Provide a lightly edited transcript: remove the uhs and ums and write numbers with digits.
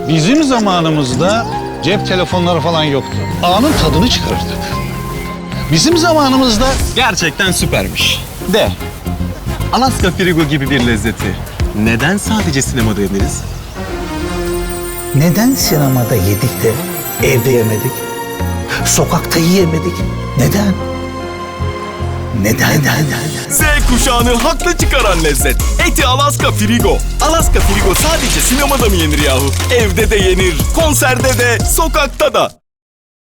Bizim zamanımızda cep telefonları falan yoktu. Anın tadını çıkarırdık. Bizim zamanımızda Gerçekten süpermiş. De, Alaska Frigo gibi bir lezzeti neden sadece sinemada yeniriz? Neden sinemada yedik de evde yemedik? Sokakta yiyemedik. Neden? Neden? Z kuşağını haklı çıkaran lezzet. Eti Alaska Frigo. Alaska Frigo sadece sinemada mı yenir yahu? Evde de yenir, konserde de, sokakta da.